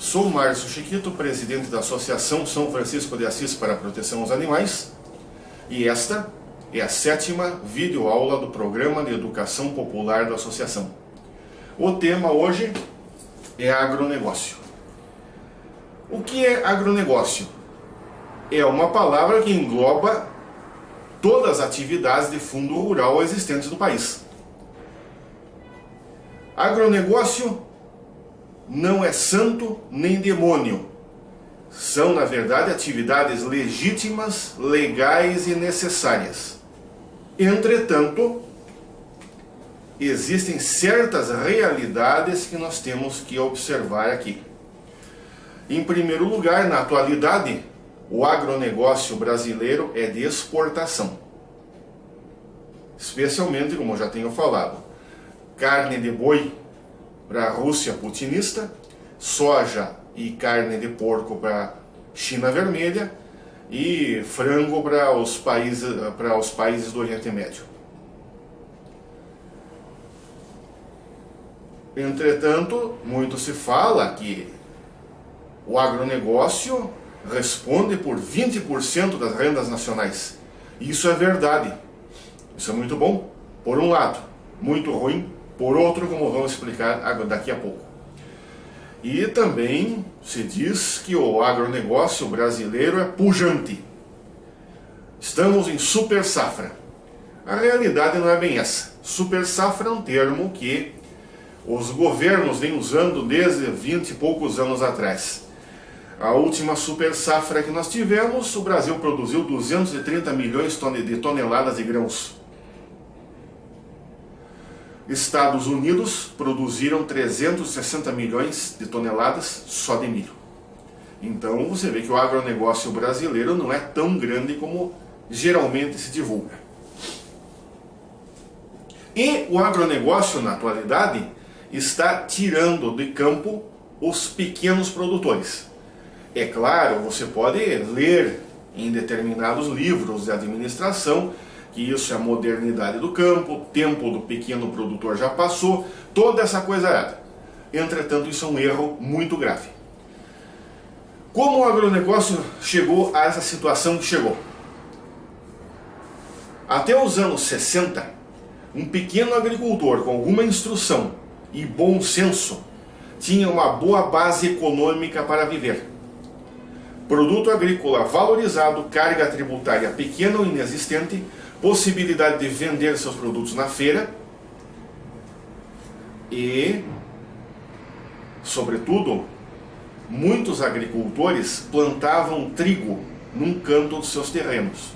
Sou Márcio Chiquito, presidente da Associação São Francisco de Assis para a Proteção aos Animais, e esta é a 7ª videoaula do Programa de Educação Popular da Associação. O tema hoje é agronegócio. O que é agronegócio? É uma palavra que engloba todas as atividades de fundo rural existentes no país. Agronegócio não é santo nem demônio. São, na verdade, atividades legítimas, legais e necessárias. Entretanto, existem certas realidades que nós temos que observar aqui. Em primeiro lugar, na atualidade, o agronegócio brasileiro é de exportação. Especialmente, como eu já tenho falado, carne de boi para a Rússia putinista, soja e carne de porco para a China vermelha e frango para os países do Oriente Médio. Entretanto, muito se fala que o agronegócio responde por 20% das rendas nacionais. Isso é verdade. Isso é muito bom, por um lado. Muito ruim, por outro, como vamos explicar daqui a pouco. E também se diz que o agronegócio brasileiro é pujante. Estamos em super safra. A realidade não é bem essa. Super safra é um termo que os governos vêm usando desde 20 e poucos anos atrás. A última super safra que nós tivemos, o Brasil produziu 230 milhões de toneladas de grãos. Estados Unidos produziram 360 milhões de toneladas só de milho. Então você vê que o agronegócio brasileiro não é tão grande como geralmente se divulga. E o agronegócio, na atualidade, está tirando de campo os pequenos produtores. É claro, você pode ler em determinados livros de administração que isso é a modernidade do campo, o tempo do pequeno produtor já passou, toda essa coisa errada. Entretanto, isso é um erro muito grave. Como o agronegócio chegou a essa situação que chegou? Até os anos 60, um pequeno agricultor com alguma instrução e bom senso tinha uma boa base econômica para viver. Produto agrícola valorizado, carga tributária pequena ou inexistente, possibilidade de vender seus produtos na feira e, sobretudo, muitos agricultores plantavam trigo num canto dos seus terrenos.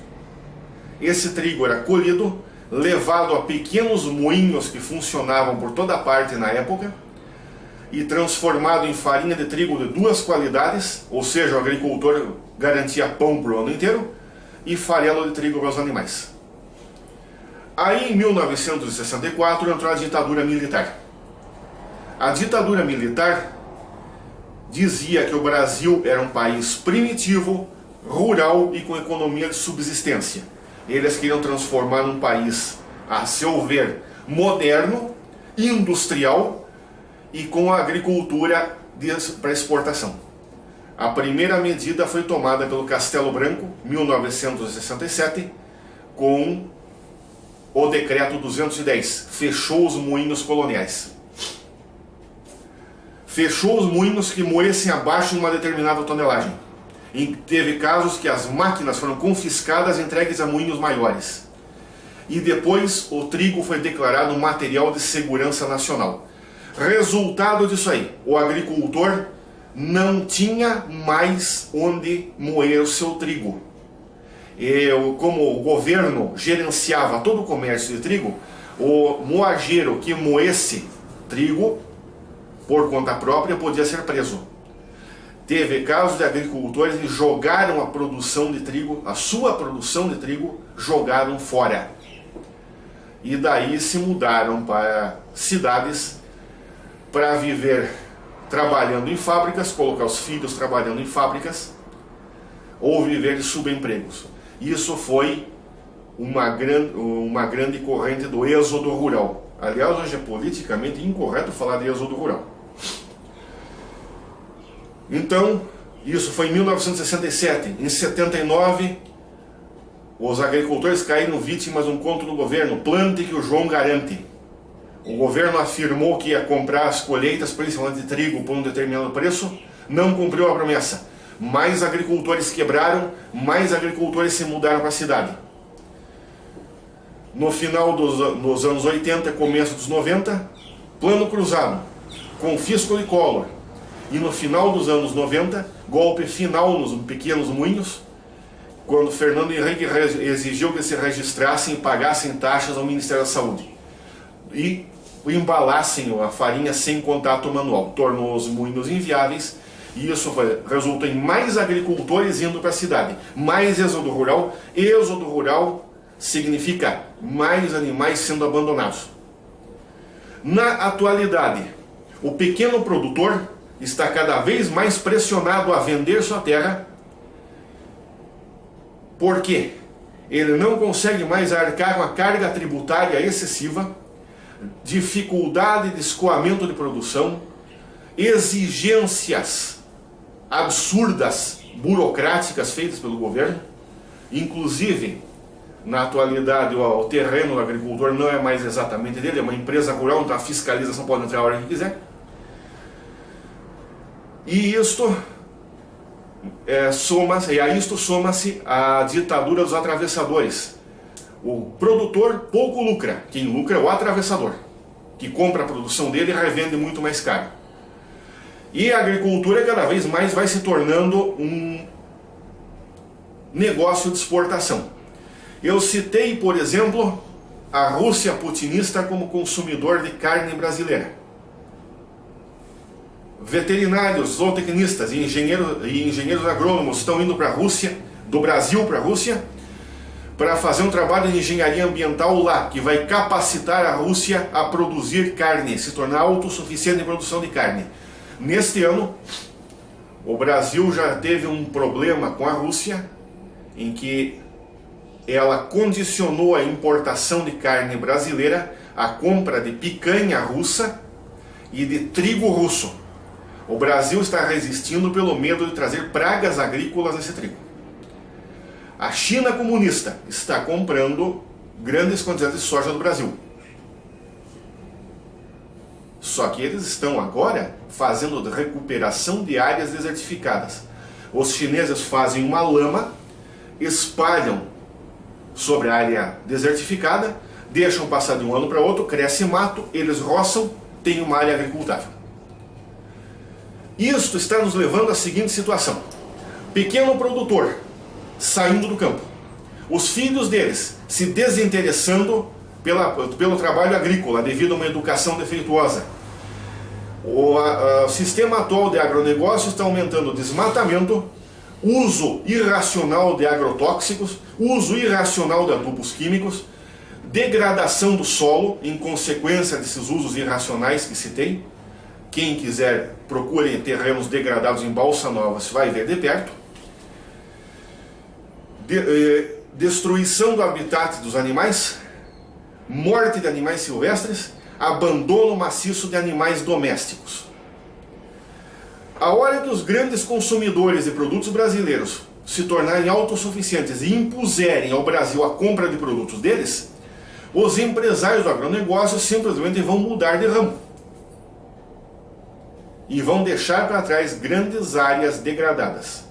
Esse trigo era colhido, levado a pequenos moinhos que funcionavam por toda parte na época e transformado em farinha de trigo de duas qualidades, ou seja, o agricultor garantia pão para o ano inteiro, e farelo de trigo para os animais. Aí, em 1964, entrou a ditadura militar. A ditadura militar dizia que o Brasil era um país primitivo, rural e com economia de subsistência. Eles queriam transformar num país, a seu ver, moderno, industrial e com a agricultura para exportação. A primeira medida foi tomada pelo Castelo Branco, 1967, com o Decreto 210, fechou os moinhos coloniais. Fechou os moinhos que moessem abaixo de uma determinada tonelagem. E teve casos que as máquinas foram confiscadas e entregues a moinhos maiores. E depois o trigo foi declarado material de segurança nacional. Resultado disso aí, o agricultor não tinha mais onde moer o seu trigo. Como o governo gerenciava todo o comércio de trigo, o moageiro que moesse trigo por conta própria podia ser preso. Teve casos de agricultores que jogaram a produção de trigo, a sua produção de trigo, jogaram fora. E daí se mudaram para cidades para viver trabalhando em fábricas, colocar os filhos trabalhando em fábricas, ou viver de subempregos. Isso foi uma grande corrente do êxodo rural. Aliás, hoje é politicamente incorreto falar de êxodo rural. Então, isso foi em 1967. Em 79, os agricultores caíram vítimas de um conto do governo, plante que o João garante. O governo afirmou que ia comprar as colheitas, principalmente de trigo, por um determinado preço, não cumpriu a promessa. Mais agricultores quebraram, mais agricultores se mudaram para a cidade. No final dos anos 80, começo dos 90, plano cruzado, confisco de Collor. E no final dos anos 90, golpe final nos pequenos moinhos, quando Fernando Henrique exigiu que se registrassem e pagassem taxas ao Ministério da Saúde. E embalassem a farinha sem contato manual. Tornou os moinhos inviáveis e isso resultou em mais agricultores indo para a cidade. Mais êxodo rural. Êxodo rural significa mais animais sendo abandonados. Na atualidade, o pequeno produtor está cada vez mais pressionado a vender sua terra. Por quê? Ele não consegue mais arcar com a carga tributária excessiva, dificuldade de escoamento de produção, exigências absurdas, burocráticas feitas pelo governo. Inclusive, na atualidade, o terreno do agricultor não é mais exatamente dele, é uma empresa rural, então a fiscalização pode entrar a hora que quiser. E isto soma-se a ditadura dos atravessadores. O produtor pouco lucra, quem lucra é o atravessador, que compra a produção dele e revende muito mais caro. E a agricultura cada vez mais vai se tornando um negócio de exportação. Eu citei, por exemplo, a Rússia putinista como consumidor de carne brasileira. Veterinários, zootecnistas e engenheiros agrônomos estão indo para a Rússia, do Brasil para a Rússia, para fazer um trabalho de engenharia ambiental lá, que vai capacitar a Rússia a produzir carne, se tornar autossuficiente em produção de carne. Neste ano, o Brasil já teve um problema com a Rússia, em que ela condicionou a importação de carne brasileira à compra de picanha russa e de trigo russo. O Brasil está resistindo pelo medo de trazer pragas agrícolas nesse trigo. A China comunista está comprando grandes quantidades de soja do Brasil. Só que eles estão agora fazendo recuperação de áreas desertificadas. Os chineses fazem uma lama, espalham sobre a área desertificada, deixam passar de um ano para outro, cresce mato, eles roçam, tem uma área agricultável. Isto está nos levando à seguinte situação: pequeno produtor saindo do campo, os filhos deles se desinteressando pelo trabalho agrícola devido a uma educação defeituosa. O sistema atual de agronegócio está aumentando o desmatamento, uso irracional de agrotóxicos, uso irracional de adubos químicos, degradação do solo em consequência desses usos irracionais que citei. Quem quiser, procure terrenos degradados em Balsa Nova, se vai ver de perto. Destruição do habitat dos animais, morte de animais silvestres, abandono maciço de animais domésticos. A hora que os grandes consumidores de produtos brasileiros se tornarem autossuficientes e impuserem ao Brasil a compra de produtos deles, os empresários do agronegócio simplesmente vão mudar de ramo e vão deixar para trás grandes áreas degradadas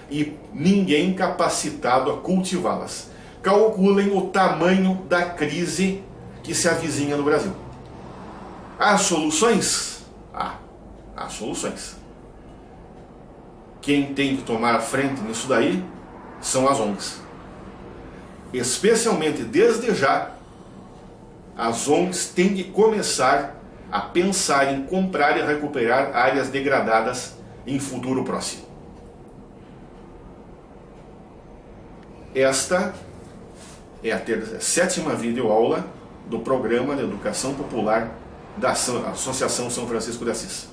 e ninguém capacitado a cultivá-las. Calculem o tamanho da crise que se avizinha no Brasil. Há soluções? Há soluções. Quem tem que tomar a frente nisso daí são as ONGs. Especialmente desde já, as ONGs têm que começar a pensar em comprar e recuperar áreas degradadas em futuro próximo. Esta é a 7ª videoaula do Programa de Educação Popular da Associação São Francisco de Assis.